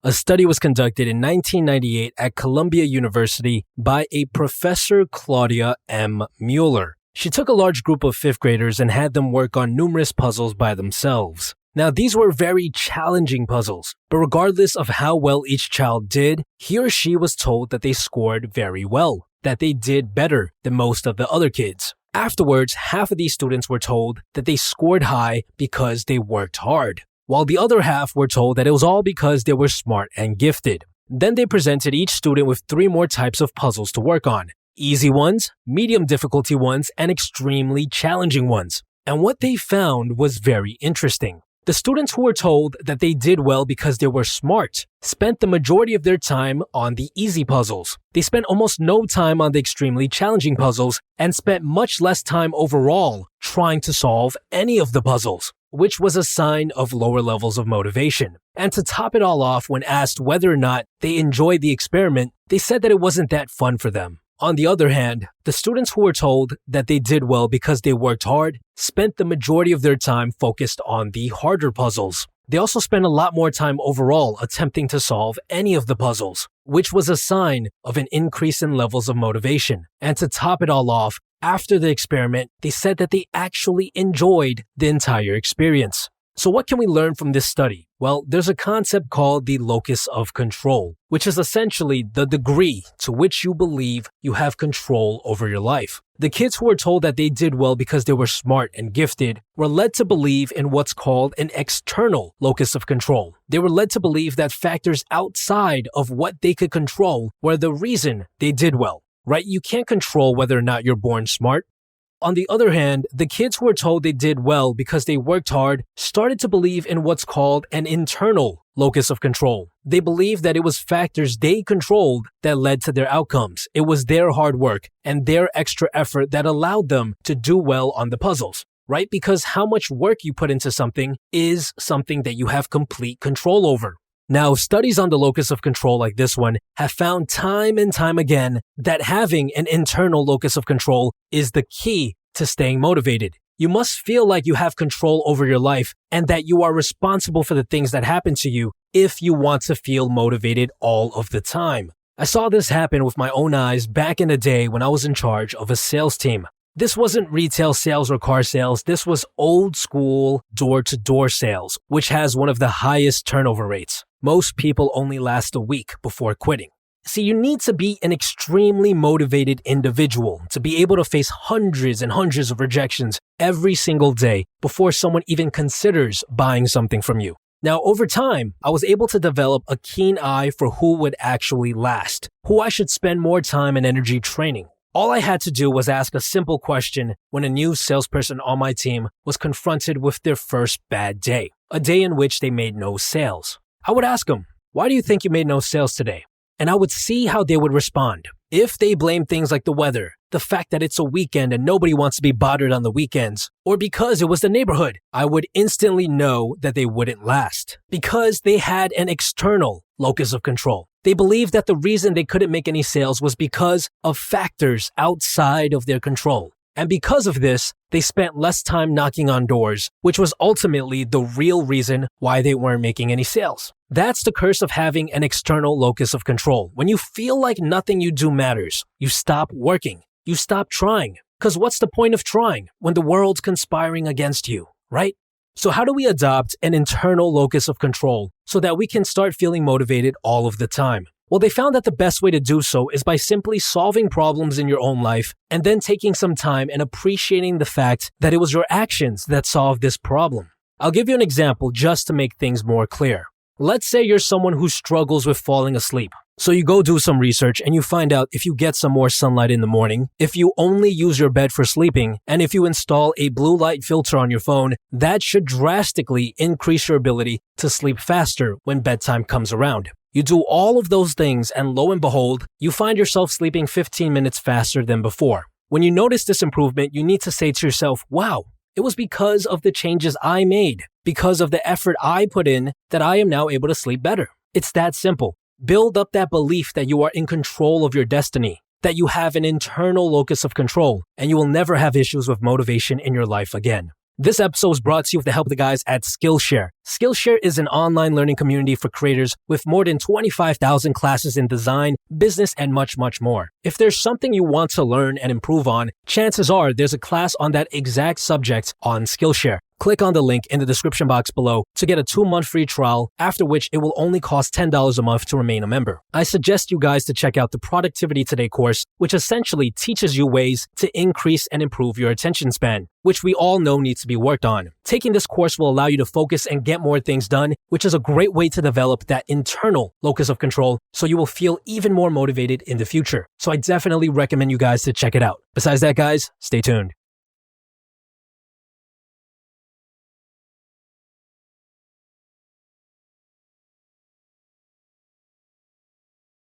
A study was conducted in 1998 at Columbia University by a Professor Claudia M. Mueller. She took a large group of fifth graders and had them work on numerous puzzles by themselves. Now, these were very challenging puzzles, but regardless of how well each child did, he or she was told that they scored very well, that they did better than most of the other kids. Afterwards, half of these students were told that they scored high because they worked hard, while the other half were told that it was all because they were smart and gifted. Then they presented each student with 3 more types of puzzles to work on: easy ones, medium difficulty ones, and extremely challenging ones. And what they found was very interesting. The students who were told that they did well because they were smart spent the majority of their time on the easy puzzles. They spent almost no time on the extremely challenging puzzles and spent much less time overall trying to solve any of the puzzles, which was a sign of lower levels of motivation. And to top it all off, when asked whether or not they enjoyed the experiment, they said that it wasn't that fun for them. On the other hand, the students who were told that they did well because they worked hard spent the majority of their time focused on the harder puzzles. They also spent a lot more time overall attempting to solve any of the puzzles, which was a sign of an increase in levels of motivation. And to top it all off, after the experiment, they said that they actually enjoyed the entire experience. So what can we learn from this study? Well, there's a concept called the locus of control, which is essentially the degree to which you believe you have control over your life. The kids who were told that they did well because they were smart and gifted were led to believe in what's called an external locus of control. They were led to believe that factors outside of what they could control were the reason they did well, right? You can't control whether or not you're born smart. On the other hand, the kids who were told they did well because they worked hard started to believe in what's called an internal locus of control. They believed that it was factors they controlled that led to their outcomes. It was their hard work and their extra effort that allowed them to do well on the puzzles, right? Because how much work you put into something is something that you have complete control over. Now, studies on the locus of control like this one have found time and time again that having an internal locus of control is the key to staying motivated. You must feel like you have control over your life and that you are responsible for the things that happen to you if you want to feel motivated all of the time. I saw this happen with my own eyes back in the day when I was in charge of a sales team. This wasn't retail sales or car sales. This was old school door-to-door sales, which has one of the highest turnover rates. Most people only last a week before quitting. See, you need to be an extremely motivated individual to be able to face hundreds and hundreds of rejections every single day before someone even considers buying something from you. Now, over time, I was able to develop a keen eye for who would actually last, who I should spend more time and energy training. All I had to do was ask a simple question when a new salesperson on my team was confronted with their first bad day, a day in which they made no sales. I would ask them, "Why do you think you made no sales today?" And I would see how they would respond. If they blamed things like the weather, the fact that it's a weekend and nobody wants to be bothered on the weekends, or because it was the neighborhood, I would instantly know that they wouldn't last because they had an external locus of control. They believed that the reason they couldn't make any sales was because of factors outside of their control. And because of this, they spent less time knocking on doors, which was ultimately the real reason why they weren't making any sales. That's the curse of having an external locus of control. When you feel like nothing you do matters, you stop working, you stop trying. Because what's the point of trying when the world's conspiring against you, right? So how do we adopt an internal locus of control so that we can start feeling motivated all of the time? Well, they found that the best way to do so is by simply solving problems in your own life and then taking some time and appreciating the fact that it was your actions that solved this problem. I'll give you an example just to make things more clear. Let's say you're someone who struggles with falling asleep. So you go do some research and you find out if you get some more sunlight in the morning, if you only use your bed for sleeping, and if you install a blue light filter on your phone, that should drastically increase your ability to sleep faster when bedtime comes around. You do all of those things and lo and behold, you find yourself sleeping 15 minutes faster than before. When you notice this improvement, you need to say to yourself, wow, it was because of the changes I made, because of the effort I put in that I am now able to sleep better. It's that simple. Build up that belief that you are in control of your destiny, that you have an internal locus of control, and you will never have issues with motivation in your life again. This episode is brought to you with the help of the guys at Skillshare. Skillshare is an online learning community for creators with more than 25,000 classes in design, business, and much, much more. If there's something you want to learn and improve on, chances are there's a class on that exact subject on Skillshare. Click on the link in the description box below to get a 2-month free trial, after which it will only cost $10 a month to remain a member. I suggest you guys to check out the Productivity Today course, which essentially teaches you ways to increase and improve your attention span, which we all know needs to be worked on. Taking this course will allow you to focus and get more things done, which is a great way to develop that internal locus of control so you will feel even more motivated in the future. So I definitely recommend you guys to check it out. Besides that, guys, stay tuned.